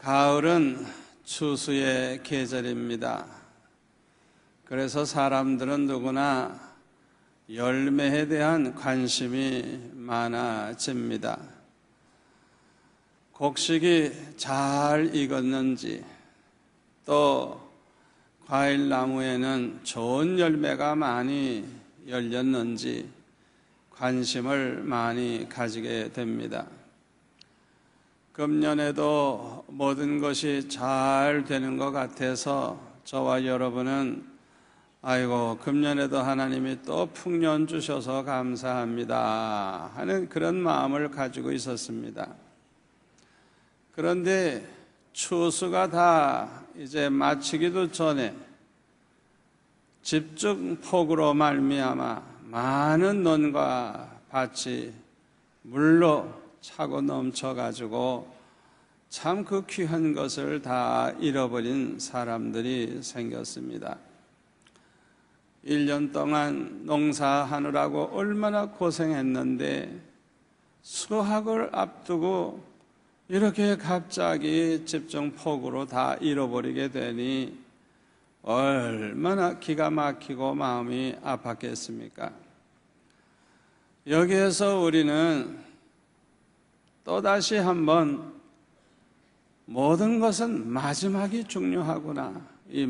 가을은 추수의 계절입니다. 그래서 사람들은 누구나 열매에 대한 관심이 많아집니다. 곡식이 잘 익었는지, 또 과일나무에는 좋은 열매가 많이 열렸는지 관심을 많이 가지게 됩니다. 금년에도 모든 것이 잘 되는 것 같아서 저와 여러분은 아이고 금년에도 하나님이 또 풍년 주셔서 감사합니다 하는 그런 마음을 가지고 있었습니다. 그런데 추수가 다 이제 마치기도 전에 집중폭우로 말미암아 많은 논과 밭이 물로 차고 넘쳐가지고 참 그 귀한 것을 다 잃어버린 사람들이 생겼습니다. 1년 동안 농사하느라고 얼마나 고생했는데 수확을 앞두고 이렇게 갑자기 집중폭우로 다 잃어버리게 되니 얼마나 기가 막히고 마음이 아팠겠습니까? 여기에서 우리는 또다시 한번 모든 것은 마지막이 중요하구나, 이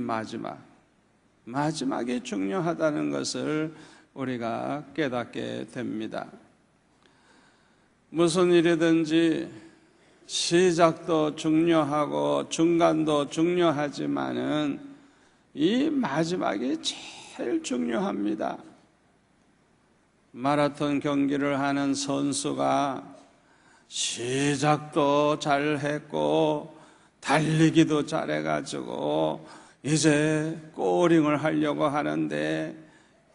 마지막이 중요하다는 것을 우리가 깨닫게 됩니다. 무슨 일이든지 시작도 중요하고 중간도 중요하지만은 이 마지막이 제일 중요합니다. 마라톤 경기를 하는 선수가 시작도 잘했고 달리기도 잘해가지고 이제 꼬링을 하려고 하는데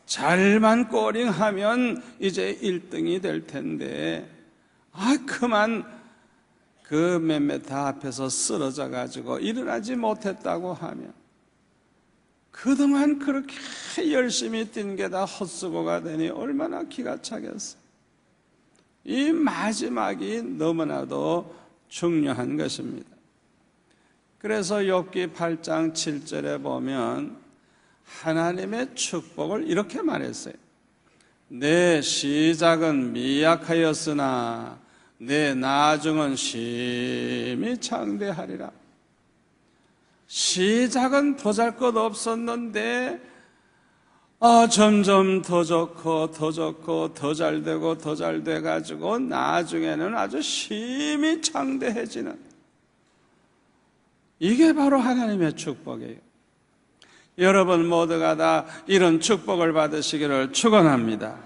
잘만 꼬링하면 이제 1등이 될 텐데 그만 그 몇 미터 앞에서 쓰러져 가지고 일어나지 못했다고 하면 그동안 그렇게 열심히 뛴 게 다 헛수고가 되니 얼마나 기가 차겠어요. 이 마지막이 너무나도 중요한 것입니다. 그래서 욥기 8장 7절에 보면 하나님의 축복을 이렇게 말했어요. 내 시작은 미약하였으나 내 나중은 심히 창대하리라. 시작은 보잘것없었는데 점점 더 좋고 더 잘되고 더 잘돼가지고 나중에는 아주 심히 창대해지는, 이게 바로 하나님의 축복이에요. 여러분 모두가 다 이런 축복을 받으시기를 축원합니다.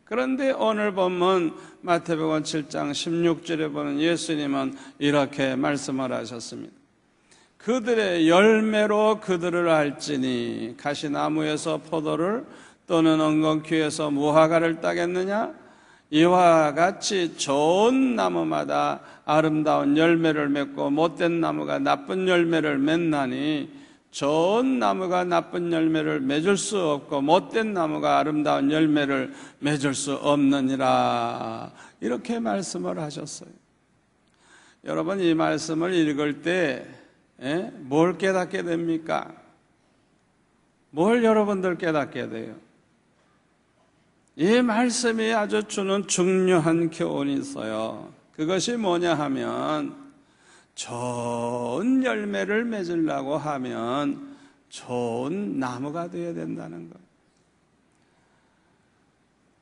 그런데 오늘 본문 마태복음 7장 16절에 보면 예수님은 이렇게 말씀을 하셨습니다. 그들의 열매로 그들을 알지니 가시나무에서 포도를 또는 엉겅퀴에서 무화과를 따겠느냐? 이와 같이 좋은 나무마다 아름다운 열매를 맺고 못된 나무가 나쁜 열매를 맺나니 좋은 나무가 나쁜 열매를 맺을 수 없고 못된 나무가 아름다운 열매를 맺을 수 없느니라. 이렇게 말씀을 하셨어요. 여러분 이 말씀을 읽을 때 뭘 깨닫게 됩니까? 뭘 여러분들 깨닫게 돼요? 이 말씀이 아주 주는 중요한 교훈이 있어요. 그것이 뭐냐 하면 좋은 열매를 맺으려고 하면 좋은 나무가 되어야 된다는 거예요.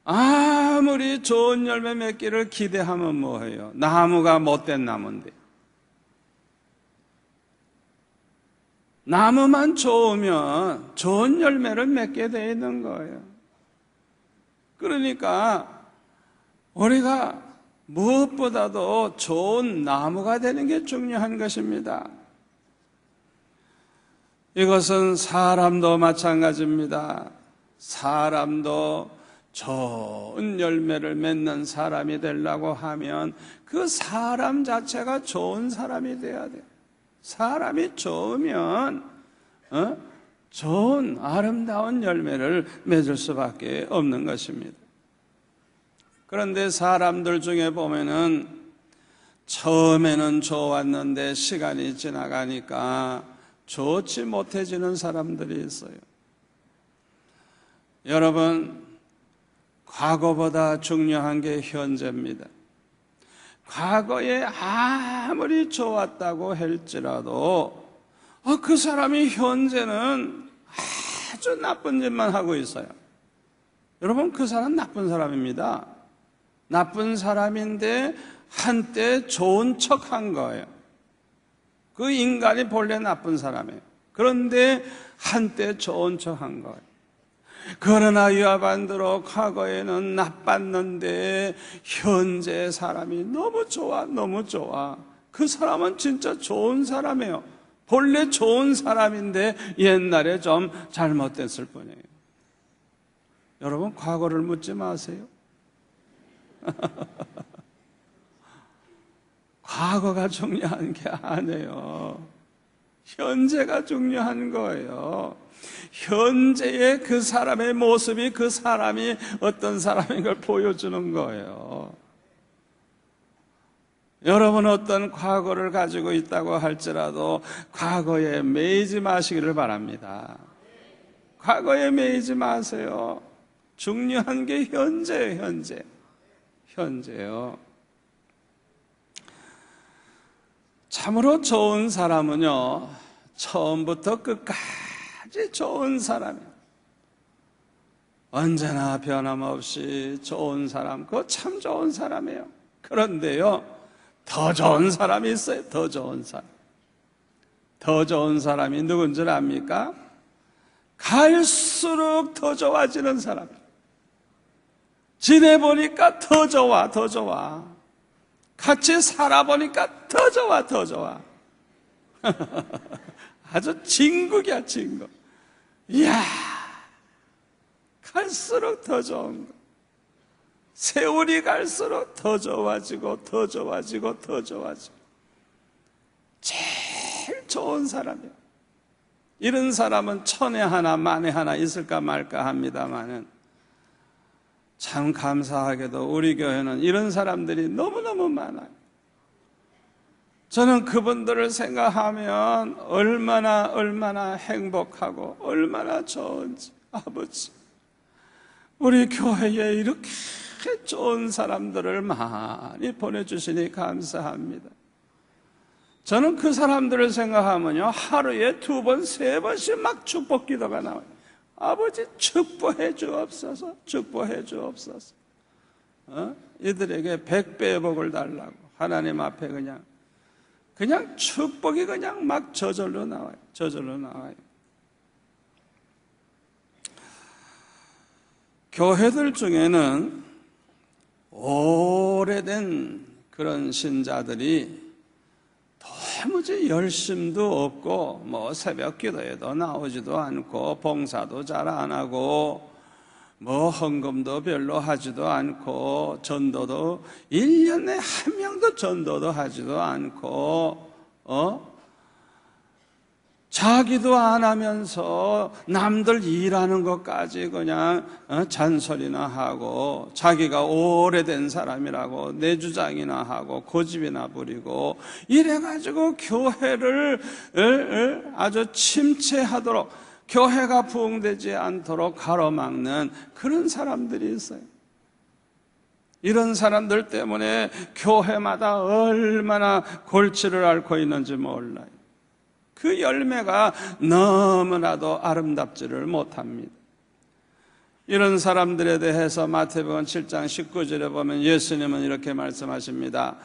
아무리 좋은 열매 맺기를 기대하면 뭐해요? 나무가 못된 나무인데. 나무만 좋으면 좋은 열매를 맺게 되어 있는 거예요. 그러니까 우리가 무엇보다도 좋은 나무가 되는 게 중요한 것입니다. 이것은 사람도 마찬가지입니다. 사람도 좋은 열매를 맺는 사람이 되려고 하면 그 사람 자체가 좋은 사람이 돼야 돼요. 사람이 좋으면 좋은 아름다운 열매를 맺을 수밖에 없는 것입니다. 그런데 사람들 중에 보면은 처음에는 좋았는데 시간이 지나가니까 좋지 못해지는 사람들이 있어요. 여러분, 과거보다 중요한 게 현재입니다. 과거에 아무리 좋았다고 할지라도 그 사람이 현재는 아주 나쁜 짓만 하고 있어요. 여러분, 그 사람 나쁜 사람입니다. 나쁜 사람인데 한때 좋은 척한 거예요. 그 인간이 본래 나쁜 사람이에요. 그런데 한때 좋은 척한 거예요. 그러나 이와 반대로 과거에는 나빴는데 현재 사람이 너무 좋아, 너무 좋아. 그 사람은 진짜 좋은 사람이에요. 본래 좋은 사람인데 옛날에 좀 잘못됐을 뿐이에요. 여러분, 과거를 묻지 마세요. 과거가 중요한 게 아니에요. 현재가 중요한 거예요. 현재의 그 사람의 모습이 그 사람이 어떤 사람인 걸 보여주는 거예요. 여러분, 어떤 과거를 가지고 있다고 할지라도 과거에 매이지 마시기를 바랍니다. 과거에 매이지 마세요. 중요한 게 현재예요, 현재. 현재요. 참으로 좋은 사람은요, 처음부터 끝까지 좋은 사람이에요. 언제나 변함없이 좋은 사람, 그거 참 좋은 사람이에요. 그런데요, 더 좋은 사람이 있어요. 더 좋은 사람. 더 좋은 사람이 누군 줄 압니까? 갈수록 더 좋아지는 사람. 지내보니까 더 좋아, 더 좋아. 같이 살아보니까 더 좋아, 더 좋아. 아주 진국이야, 진국. 이야, 갈수록 더 좋은 거. 세월이 갈수록 더 좋아지고, 더 좋아지고, 더 좋아지고. 제일 좋은 사람이야. 이런 사람은 천에 하나, 만에 하나 있을까 말까 합니다만은, 참 감사하게도 우리 교회는 이런 사람들이 너무너무 많아요. 저는 그분들을 생각하면 얼마나 행복하고 얼마나 좋은지. 아버지, 우리 교회에 이렇게 좋은 사람들을 많이 보내주시니 감사합니다. 저는 그 사람들을 생각하면요, 하루에 2번, 3번씩 막 축복 기도가 나와요. 아버지, 축복해 주옵소서, 축복해 주옵소서. 이들에게 100배의 복을 달라고 하나님 앞에 그냥 축복이 그냥 막 저절로 나와요. 저절로 나와요. 교회들 중에는 오래된 그런 신자들이 도무지 열심도 없고 새벽 기도에도 나오지도 않고 봉사도 잘 안 하고 헌금도 별로 하지도 않고 전도도 1년에 한 명도 전도도 하지도 않고 자기도 안 하면서 남들 일하는 것까지 그냥 잔소리나 하고 자기가 오래된 사람이라고 내주장이나 하고 고집이나 부리고 이래가지고 교회를 아주 침체하도록, 교회가 부흥되지 않도록 가로막는 그런 사람들이 있어요. 이런 사람들 때문에 교회마다 얼마나 골치를 앓고 있는지 몰라요. 그 열매가 너무나도 아름답지를 못합니다. 이런 사람들에 대해서 마태복음 7장 19절에 보면 예수님은 이렇게 말씀하십니다.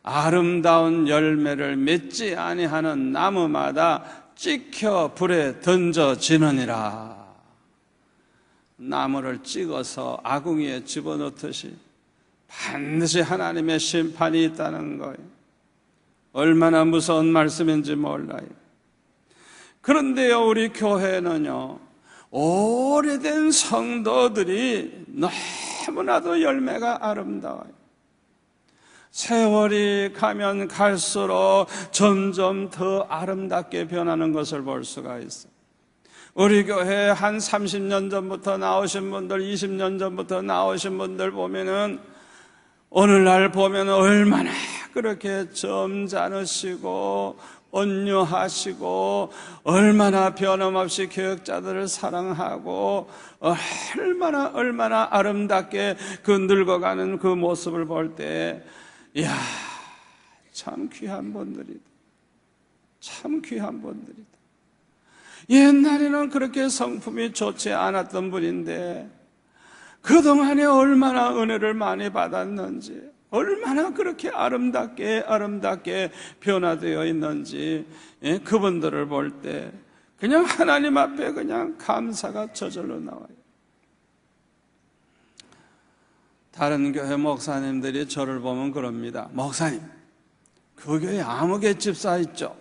아름다운 열매를 맺지 아니하는 나무마다 찍혀 불에 던져지느니라. 나무를 찍어서 아궁이에 집어넣듯이 반드시 하나님의 심판이 있다는 거예요. 얼마나 무서운 말씀인지 몰라요. 그런데요, 우리 교회는요, 오래된 성도들이 너무나도 열매가 아름다워요. 세월이 가면 갈수록 점점 더 아름답게 변하는 것을 볼 수가 있어요. 우리 교회에 한 30년 전부터 나오신 분들, 20년 전부터 나오신 분들 보면은 오늘날 보면 얼마나 그렇게 점잖으시고 온유하시고 얼마나 변함없이 교역자들을 사랑하고 얼마나 아름답게 그 늙어가는 그 모습을 볼 때, 이야, 참 귀한 분들이다. 참 귀한 분들이다. 옛날에는 그렇게 성품이 좋지 않았던 분인데 그동안에 얼마나 은혜를 많이 받았는지, 얼마나 그렇게 아름답게 변화되어 있는지, 그분들을 볼 때 그냥 하나님 앞에 그냥 감사가 저절로 나와요. 다른 교회 목사님들이 저를 보면 그럽니다. 목사님, 그 교회 아무개 집사 있죠?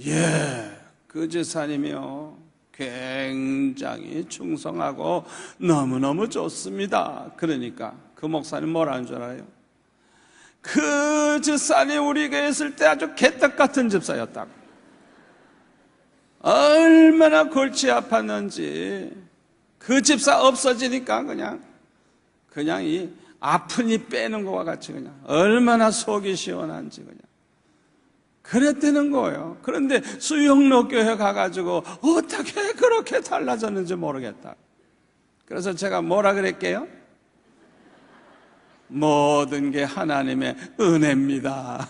예, 그 집사님이요, 굉장히 충성하고 너무너무 좋습니다. 그러니까 그 목사님 뭐라는 줄 알아요? 그 집사님 우리 교회에 있을 때 아주 개떡 같은 집사였다고. 얼마나 골치 아팠는지. 그 집사 없어지니까 그냥 이 아픈 이 빼는 것과 같이 그냥 얼마나 속이 시원한지 그냥 그랬다는 거예요. 그런데 수영로교회 가가지고 어떻게 그렇게 달라졌는지 모르겠다. 그래서 제가 뭐라 그랬게요? 모든 게 하나님의 은혜입니다.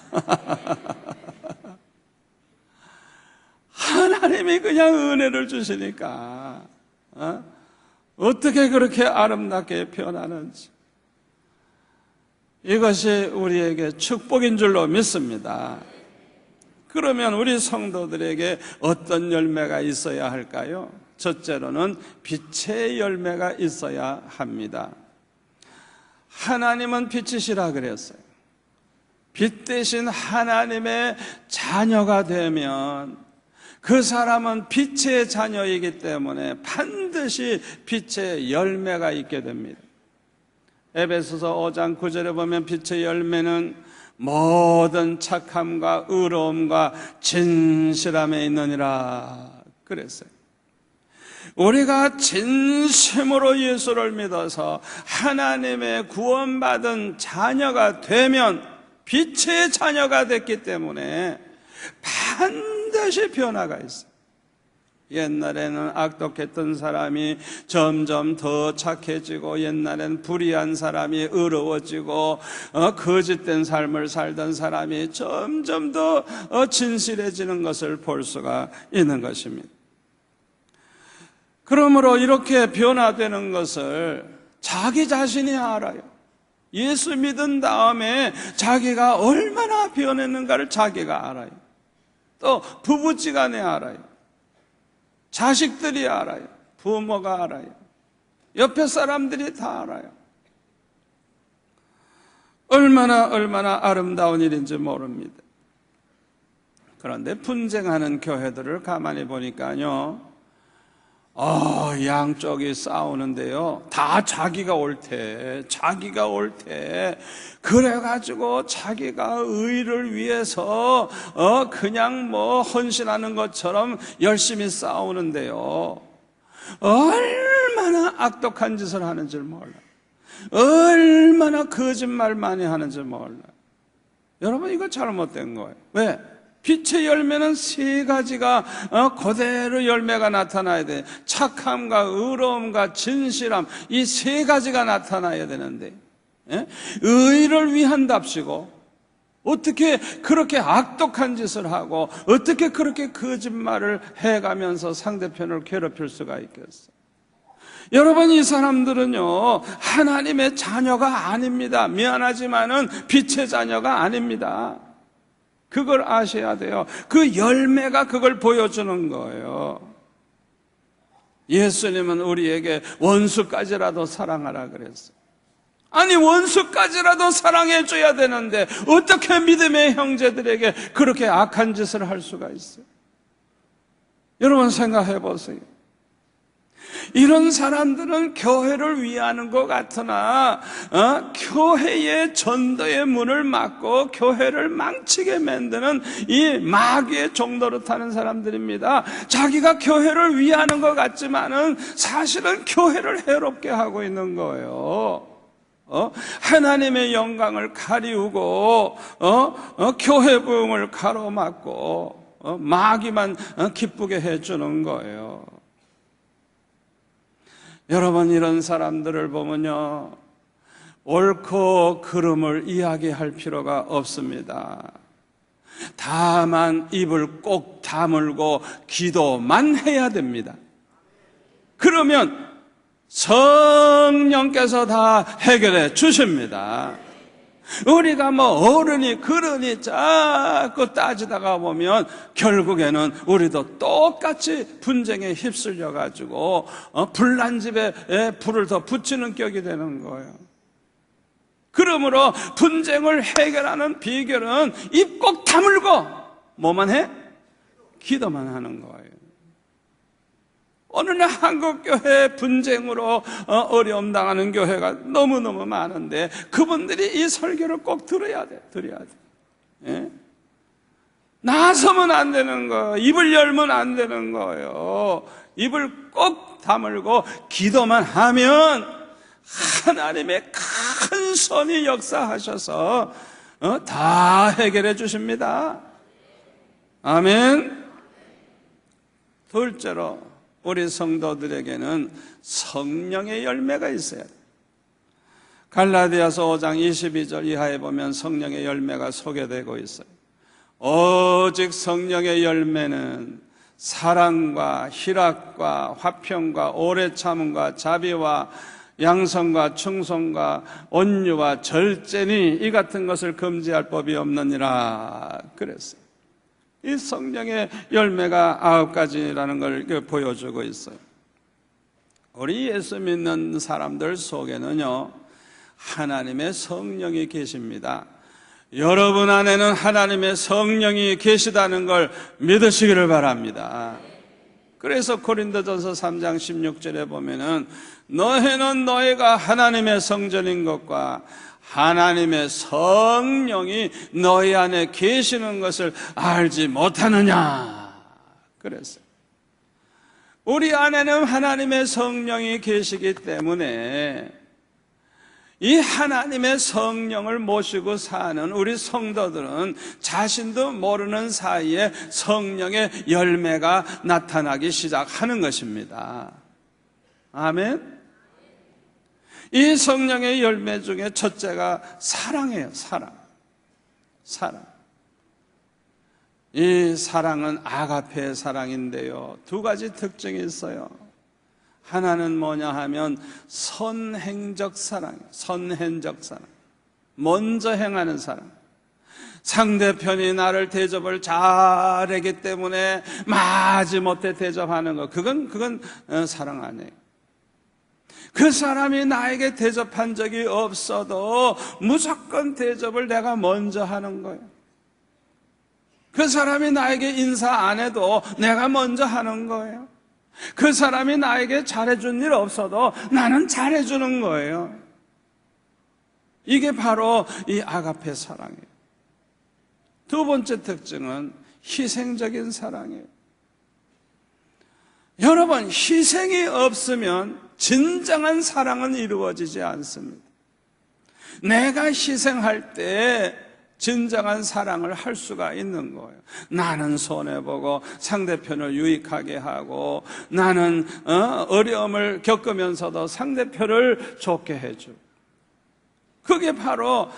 하나님이 그냥 은혜를 주시니까 어떻게 그렇게 아름답게 변하는지, 이것이 우리에게 축복인 줄로 믿습니다. 그러면 우리 성도들에게 어떤 열매가 있어야 할까요? 첫째로는 빛의 열매가 있어야 합니다. 하나님은 빛이시라 그랬어요. 빛 대신 하나님의 자녀가 되면 그 사람은 빛의 자녀이기 때문에 반드시 빛의 열매가 있게 됩니다. 에베소서 5장 9절에 보면 빛의 열매는 모든 착함과 의로움과 진실함에 있느니라 그랬어요. 우리가 진심으로 예수를 믿어서 하나님의 구원받은 자녀가 되면 빛의 자녀가 됐기 때문에 반드시 변화가 있어요. 옛날에는 악독했던 사람이 점점 더 착해지고, 옛날에는 불의한 사람이 의로워지고, 거짓된 삶을 살던 사람이 점점 더 진실해지는 것을 볼 수가 있는 것입니다. 그러므로 이렇게 변화되는 것을 자기 자신이 알아요. 예수 믿은 다음에 자기가 얼마나 변했는가를 자기가 알아요. 또 부부지간에 알아요. 자식들이 알아요. 부모가 알아요. 옆에 사람들이 다 알아요. 얼마나 아름다운 일인지 모릅니다. 그런데 분쟁하는 교회들을 가만히 보니까요, 양쪽이 싸우는데요, 다 자기가 옳대. 그래가지고 자기가 의를 위해서 그냥 헌신하는 것처럼 열심히 싸우는데요, 얼마나 악독한 짓을 하는지 몰라요. 얼마나 거짓말 많이 하는지 몰라요. 여러분, 이거 잘못된 거예요. 왜? 빛의 열매는 세 가지가 그대로 열매가 나타나야 돼. 착함과 의로움과 진실함, 이 세 가지가 나타나야 되는데, 의를 위한답시고 어떻게 그렇게 악독한 짓을 하고 어떻게 그렇게 거짓말을 해가면서 상대편을 괴롭힐 수가 있겠어요? 여러분, 이 사람들은요, 하나님의 자녀가 아닙니다. 미안하지만은 빛의 자녀가 아닙니다. 그걸 아셔야 돼요. 그 열매가 그걸 보여주는 거예요. 예수님은 우리에게 원수까지라도 사랑하라 그랬어요. 아니, 원수까지라도 사랑해줘야 되는데 어떻게 믿음의 형제들에게 그렇게 악한 짓을 할 수가 있어요? 여러분, 생각해 보세요. 이런 사람들은 교회를 위하는 것 같으나 교회의 전도의 문을 막고 교회를 망치게 만드는 이 마귀의 종노릇 하는 사람들입니다. 자기가 교회를 위하는 것 같지만은 사실은 교회를 해롭게 하고 있는 거예요. 하나님의 영광을 가리우고 교회 부흥을 가로막고 마귀만 기쁘게 해주는 거예요. 여러분, 이런 사람들을 보면요, 옳고 그름을 이야기할 필요가 없습니다. 다만 입을 꼭 다물고 기도만 해야 됩니다. 그러면 성령께서 다 해결해 주십니다. 우리가 뭐 어른이 그러니 자꾸 따지다가 보면 결국에는 우리도 똑같이 분쟁에 휩쓸려 가지고 불난 집에 불을 더 붙이는 격이 되는 거예요. 그러므로 분쟁을 해결하는 비결은 입 꼭 다물고 뭐만 해? 기도만 하는 거예요. 오늘날 한국교회 분쟁으로 어려움 당하는 교회가 너무너무 많은데 그분들이 이 설교를 꼭 들어야 돼. 예? 나서면 안 되는 거예요. 입을 열면 안 되는 거예요. 입을 꼭 다물고 기도만 하면 하나님의 큰 손이 역사하셔서 다 해결해 주십니다. 아멘. 둘째로 우리 성도들에게는 성령의 열매가 있어야 돼요. 갈라디아서 5장 22절 이하에 보면 성령의 열매가 소개되고 있어요. 오직 성령의 열매는 사랑과 희락과 화평과 오래 참음과 자비와 양선과 충성과 온유와 절제니 이 같은 것을 금지할 법이 없느니라 그랬어요. 이 성령의 열매가 9가지라는 걸 보여주고 있어요. 우리 예수 믿는 사람들 속에는요, 하나님의 성령이 계십니다. 여러분 안에는 하나님의 성령이 계시다는 걸 믿으시기를 바랍니다. 그래서 고린도전서 3장 16절에 보면은 너희는 너희가 하나님의 성전인 것과 하나님의 성령이 너희 안에 계시는 것을 알지 못하느냐 그랬어요. 우리 안에는 하나님의 성령이 계시기 때문에 이 하나님의 성령을 모시고 사는 우리 성도들은 자신도 모르는 사이에 성령의 열매가 나타나기 시작하는 것입니다. 아멘. 이 성령의 열매 중에 첫째가 사랑이에요. 사랑. 이 사랑은 아가페의 사랑인데요, 2가지 특징이 있어요. 하나는 뭐냐 하면 선행적 사랑이에요. 선행적 사랑. 먼저 행하는 사랑. 상대편이 나를 대접을 잘하기 때문에 마지못해 대접하는 거, 그건 사랑 아니에요. 그 사람이 나에게 대접한 적이 없어도 무조건 대접을 내가 먼저 하는 거예요. 그 사람이 나에게 인사 안 해도 내가 먼저 하는 거예요. 그 사람이 나에게 잘해준 일 없어도 나는 잘해주는 거예요. 이게 바로 이 아가페 사랑이에요. 2번째 특징은 희생적인 사랑이에요. 여러분, 희생이 없으면 진정한 사랑은 이루어지지 않습니다. 내가 희생할 때 진정한 사랑을 할 수가 있는 거예요. 나는 손해보고 상대편을 유익하게 하고 나는 어려움을 겪으면서도 상대편을 좋게 해주고, 그게 바로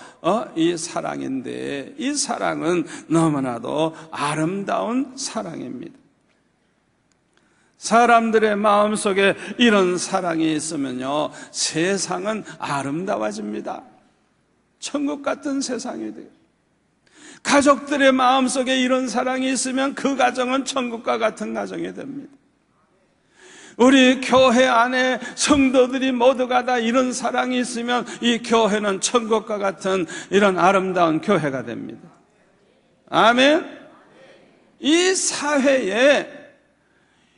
이 사랑인데, 이 사랑은 너무나도 아름다운 사랑입니다. 사람들의 마음속에 이런 사랑이 있으면요, 세상은 아름다워집니다. 천국 같은 세상이 돼요. 가족들의 마음속에 이런 사랑이 있으면 그 가정은 천국과 같은 가정이 됩니다. 우리 교회 안에 성도들이 모두가 다 이런 사랑이 있으면 이 교회는 천국과 같은 이런 아름다운 교회가 됩니다. 아멘. 이 사회에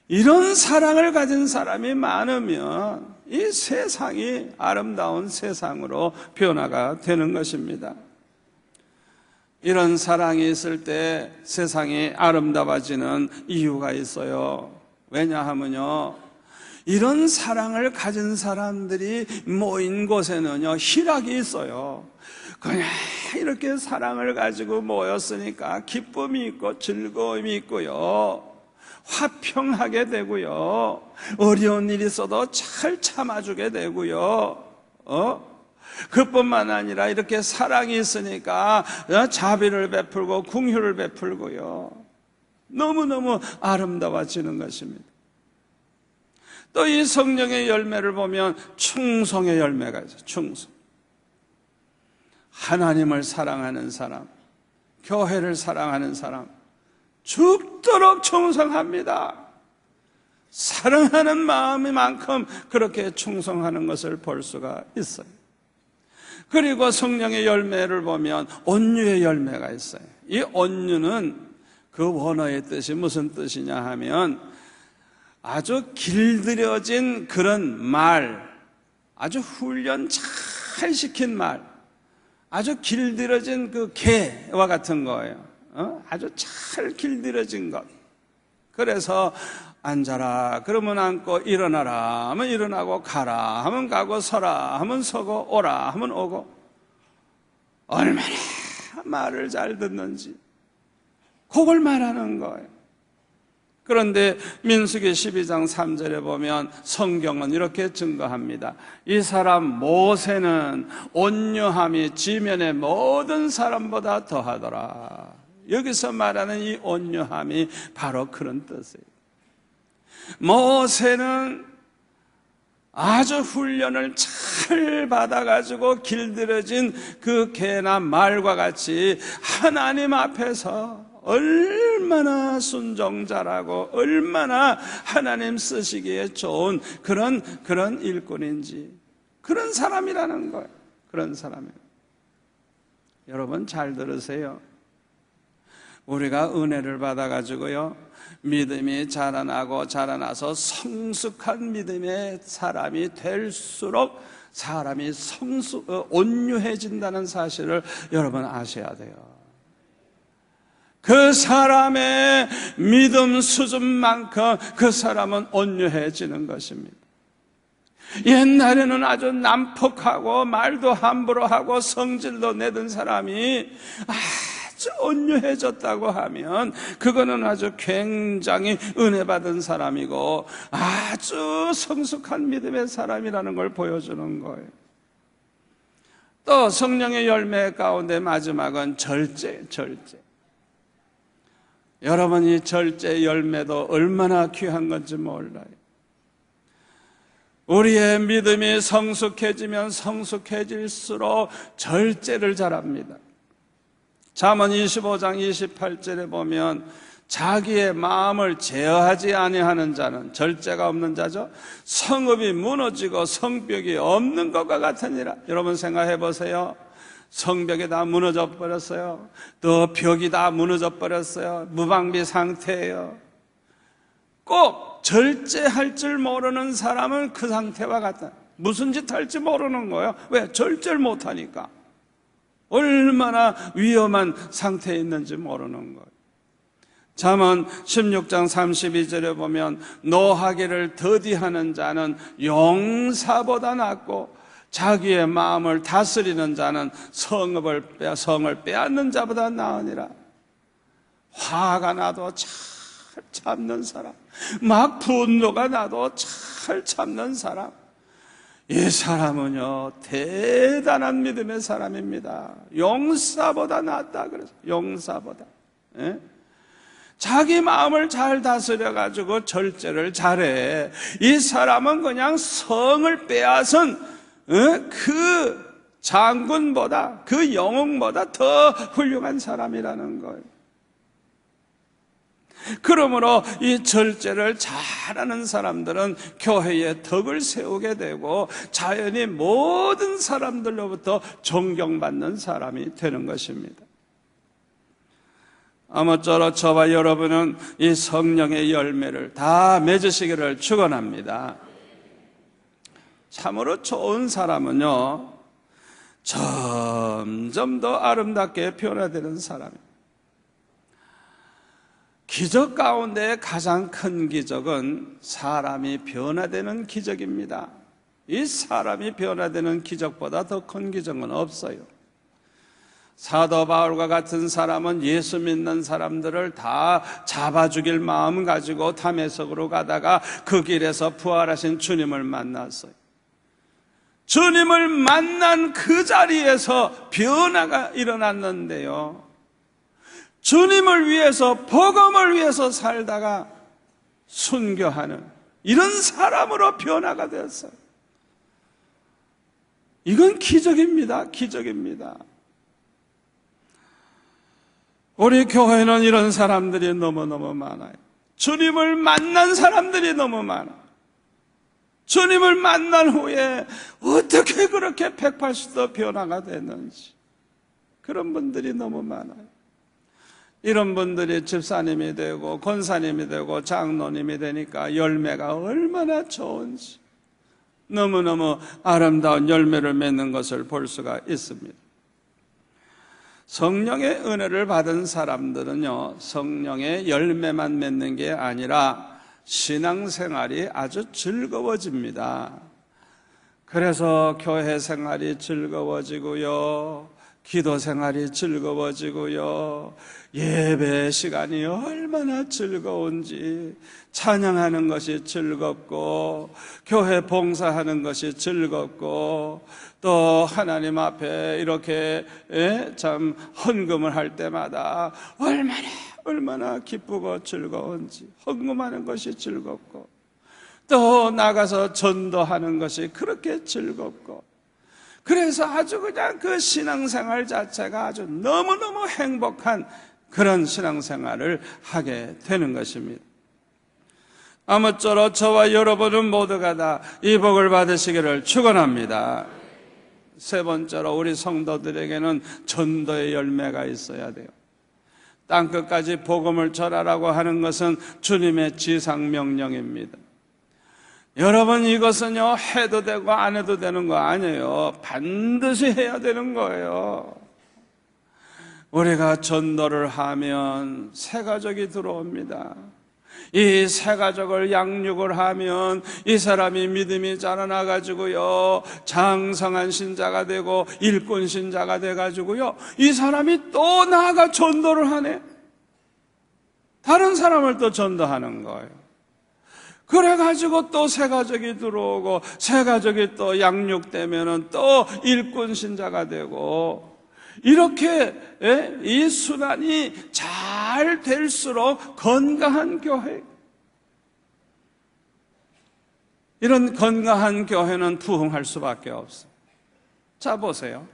이런 사랑을 가진 사람이 많으면 이 세상이 아름다운 세상으로 변화가 되는 것입니다. 이런 사랑이 있을 때 세상이 아름다워지는 이유가 있어요. 왜냐하면요, 이런 사랑을 가진 사람들이 모인 곳에는요, 희락이 있어요. 그냥 이렇게 사랑을 가지고 모였으니까 기쁨이 있고 즐거움이 있고요, 화평하게 되고요, 어려운 일이 있어도 잘 참아주게 되고요, 그뿐만 아니라 이렇게 사랑이 있으니까 자비를 베풀고 긍휼을 베풀고요, 너무너무 아름다워지는 것입니다. 또 이 성령의 열매를 보면 충성의 열매가 있어요. 충성. 하나님을 사랑하는 사람, 교회를 사랑하는 사람, 죽도록 충성합니다. 사랑하는 마음이만큼 그렇게 충성하는 것을 볼 수가 있어요. 그리고 성령의 열매를 보면 온유의 열매가 있어요. 이 온유는 그 원어의 뜻이 무슨 뜻이냐 하면 아주 길들여진 그런 말, 아주 훈련 잘 시킨 말, 아주 길들여진 그 개와 같은 거예요. 아주 잘 길들여진 것. 그래서 앉아라 그러면 앉고, 일어나라 하면 일어나고, 가라 하면 가고, 서라 하면 서고, 오라 하면 오고, 얼마나 말을 잘 듣는지 그걸 말하는 거예요. 그런데 민수기 12장 3절에 보면 성경은 이렇게 증거합니다. 이 사람 모세는 온유함이 지면의 모든 사람보다 더하더라. 여기서 말하는 이 온유함이 바로 그런 뜻이에요. 모세는 아주 훈련을 잘 받아가지고 길들여진 그 개나 말과 같이 하나님 앞에서 얼마나 순종자라고, 얼마나 하나님 쓰시기에 좋은 그런 일꾼인지, 그런 사람이라는 거예요. 그런 사람이에요. 여러분 잘 들으세요. 우리가 은혜를 받아가지고요, 믿음이 자라나서 성숙한 믿음의 사람이 될수록 사람이 온유해진다는 사실을 여러분 아셔야 돼요. 그 사람의 믿음 수준만큼 그 사람은 온유해지는 것입니다. 옛날에는 아주 난폭하고 말도 함부로 하고 성질도 내던 사람이 아주 온유해졌다고 하면 그거는 아주 굉장히 은혜받은 사람이고 아주 성숙한 믿음의 사람이라는 걸 보여주는 거예요. 또 성령의 열매 가운데 마지막은 절제. 여러분, 이 절제 열매도 얼마나 귀한 건지 몰라요. 우리의 믿음이 성숙해지면 성숙해질수록 절제를 잘합니다. 잠언 25장 28절에 보면 자기의 마음을 제어하지 아니하는 자는, 절제가 없는 자죠, 성읍이 무너지고 성벽이 없는 것과 같으니라. 여러분 생각해 보세요. 성벽이 다 무너져 버렸어요. 또 벽이 다 무너져 버렸어요. 무방비 상태예요. 꼭 절제할 줄 모르는 사람은 그 상태와 같다. 무슨 짓 할지 모르는 거예요. 왜? 절제를 못하니까. 얼마나 위험한 상태에 있는지 모르는 거예요. 잠언 16장 32절에 보면 노하기를 더디하는 자는 용사보다 낫고 자기의 마음을 다스리는 자는 성을 빼앗는 자보다 나으니라. 화가 나도 잘 참는 사람, 막 분노가 나도 잘 참는 사람, 이 사람은요 대단한 믿음의 사람입니다. 용사보다 낫다 그래서, 용사보다. 예? 자기 마음을 잘 다스려가지고 절제를 잘해. 이 사람은 그냥 성을 빼앗은 그 장군보다, 그 영웅보다 더 훌륭한 사람이라는 거예요. 그러므로 이 절제를 잘하는 사람들은 교회에 덕을 세우게 되고 자연히 모든 사람들로부터 존경받는 사람이 되는 것입니다. 아무쪼록 저와 여러분은 이 성령의 열매를 다 맺으시기를 축원합니다. 참으로 좋은 사람은요 점점 더 아름답게 변화되는 사람입니다. 기적 가운데 가장 큰 기적은 사람이 변화되는 기적입니다. 이 사람이 변화되는 기적보다 더 큰 기적은 없어요. 사도 바울과 같은 사람은 예수 믿는 사람들을 다 잡아 죽일 마음 가지고 다메섹으로 가다가 그 길에서 부활하신 주님을 만났어요. 주님을 만난 그 자리에서 변화가 일어났는데요, 주님을 위해서, 복음을 위해서 살다가 순교하는 이런 사람으로 변화가 되었어요. 이건 기적입니다. 기적입니다. 우리 교회는 이런 사람들이 너무너무 많아요. 주님을 만난 사람들이 너무 많아요. 주님을 만난 후에 어떻게 그렇게 180도 변화가 됐는지, 그런 분들이 너무 많아요. 이런 분들이 집사님이 되고 권사님이 되고 장로님이 되니까 열매가 얼마나 좋은지, 너무너무 아름다운 열매를 맺는 것을 볼 수가 있습니다. 성령의 은혜를 받은 사람들은요, 성령의 열매만 맺는 게 아니라 신앙생활이 아주 즐거워집니다. 그래서 교회 생활이 즐거워지고요, 기도 생활이 즐거워지고요, 예배 시간이 얼마나 즐거운지, 찬양하는 것이 즐겁고 교회 봉사하는 것이 즐겁고, 또 하나님 앞에 이렇게 참 헌금을 할 때마다 얼마나 기쁘고 즐거운지, 헌금하는 것이 즐겁고, 또 나가서 전도하는 것이 그렇게 즐겁고, 그래서 아주 그냥 그 신앙생활 자체가 아주 너무너무 행복한 그런 신앙생활을 하게 되는 것입니다. 아무쪼록 저와 여러분은 모두가 다 이 복을 받으시기를 축원합니다. 세 번째로, 우리 성도들에게는 전도의 열매가 있어야 돼요. 땅끝까지 복음을 전하라고 하는 것은 주님의 지상명령입니다. 여러분, 이것은요, 해도 되고 안 해도 되는 거 아니에요. 반드시 해야 되는 거예요. 우리가 전도를 하면 새 가족이 들어옵니다. 이 새 가족을 양육을 하면 이 사람이 믿음이 자라나가지고요, 장성한 신자가 되고 일꾼 신자가 돼가지고요, 이 사람이 또 나아가 전도를 하네. 다른 사람을 또 전도하는 거예요. 그래가지고 또 새 가족이 들어오고, 새 가족이 또 양육되면은 또 일꾼 신자가 되고, 이렇게 이 순환이 잘 될수록 건강한 교회, 이런 건강한 교회는 부흥할 수밖에 없어요. 자, 보세요.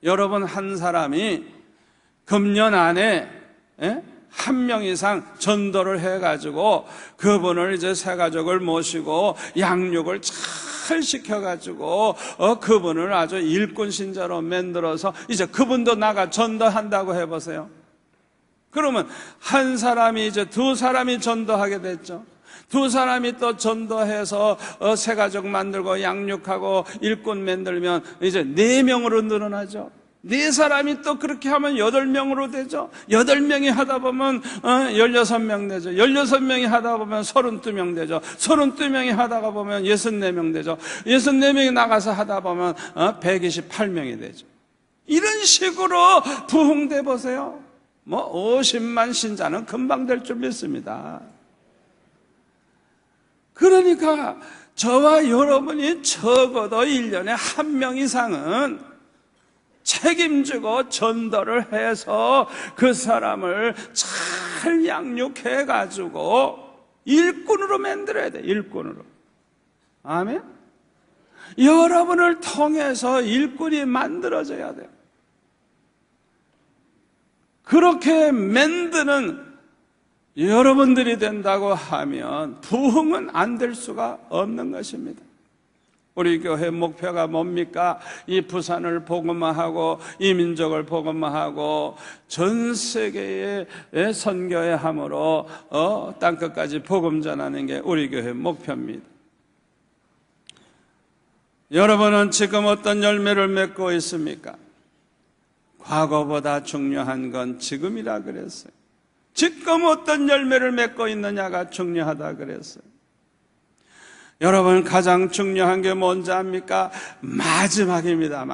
여러분 한 사람이 금년 안에 한 명 이상 전도를 해가지고 그분을 이제 새 가족을 모시고 양육을 잘 시켜가지고 그분을 아주 일꾼 신자로 만들어서 이제 그분도 나가 전도한다고 해보세요. 그러면 한 사람이 이제 두 사람이 전도하게 됐죠. 두 사람이 또 전도해서 새 가족 만들고 양육하고 일꾼 만들면 이제 4명으로 늘어나죠. 4사람이 또 그렇게 하면 8명으로 되죠. 8명이 하다 보면 16명 되죠. 16명이 하다 보면 32명 되죠. 32명이 하다가 보면 64명 되죠. 64명이 나가서 하다 보면 128명이 되죠. 이런 식으로 부흥돼 보세요. 50만 신자는 금방 될 줄 믿습니다. 그러니까 저와 여러분이 적어도 1년에 1명 이상은 책임지고 전도를 해서 그 사람을 잘 양육해가지고 일꾼으로 만들어야 돼. 일꾼으로. 아멘. 여러분을 통해서 일꾼이 만들어져야 돼요. 그렇게 만드는 여러분들이 된다고 하면 부흥은 안 될 수가 없는 것입니다. 우리 교회 목표가 뭡니까? 이 부산을 복음화하고 이 민족을 복음화하고 전 세계에 선교회 함으로 땅끝까지 복음 전하는 게 우리 교회 목표입니다. 여러분은 지금 어떤 열매를 맺고 있습니까? 과거보다 중요한 건 지금이라 그랬어요. 지금 어떤 열매를 맺고 있느냐가 중요하다 그랬어요. 여러분, 가장 중요한 게 뭔지 압니까? 마지막입니다.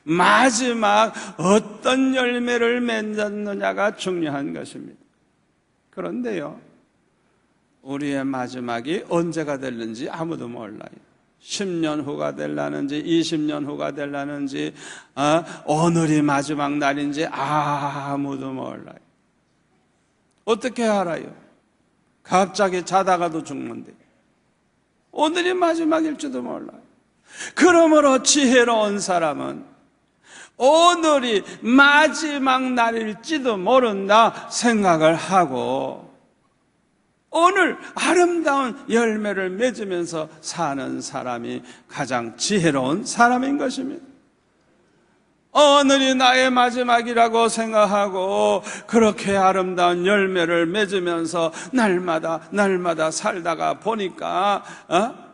마지막 어떤 열매를 맺느냐가 중요한 것입니다. 그런데요, 우리의 마지막이 언제가 될는지 아무도 몰라요. 10년 후가 될라는지 20년 후가 될라는지 오늘이 마지막 날인지 아무도 몰라요. 어떻게 알아요? 갑자기 자다가도 죽는데 오늘이 마지막일지도 몰라요. 그러므로 지혜로운 사람은 오늘이 마지막 날일지도 모른다 생각을 하고 오늘 아름다운 열매를 맺으면서 사는 사람이 가장 지혜로운 사람인 것입니다. 오늘이 나의 마지막이라고 생각하고 그렇게 아름다운 열매를 맺으면서 날마다 살다가 보니까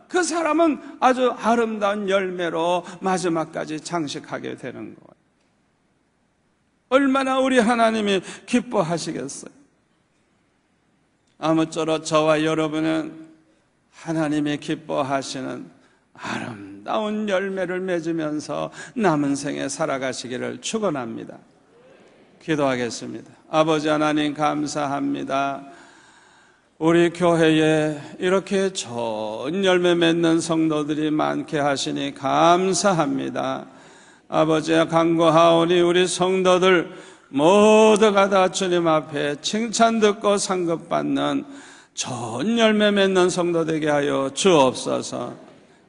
그 사람은 아주 아름다운 열매로 마지막까지 장식하게 되는 거예요. 얼마나 우리 하나님이 기뻐하시겠어요. 아무쪼록 저와 여러분은 하나님이 기뻐하시는 아름다운 열매를 맺으면서 남은 생에 살아가시기를 축원합니다. 기도하겠습니다. 아버지 하나님, 감사합니다. 우리 교회에 이렇게 좋은 열매 맺는 성도들이 많게 하시니 감사합니다. 아버지야, 간구하오니 우리 성도들 모두가 다 주님 앞에 칭찬 듣고 상급받는 좋은 열매 맺는 성도 되게 하여 주옵소서.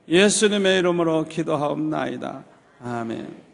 예수님의 이름으로 기도하옵나이다. 아멘.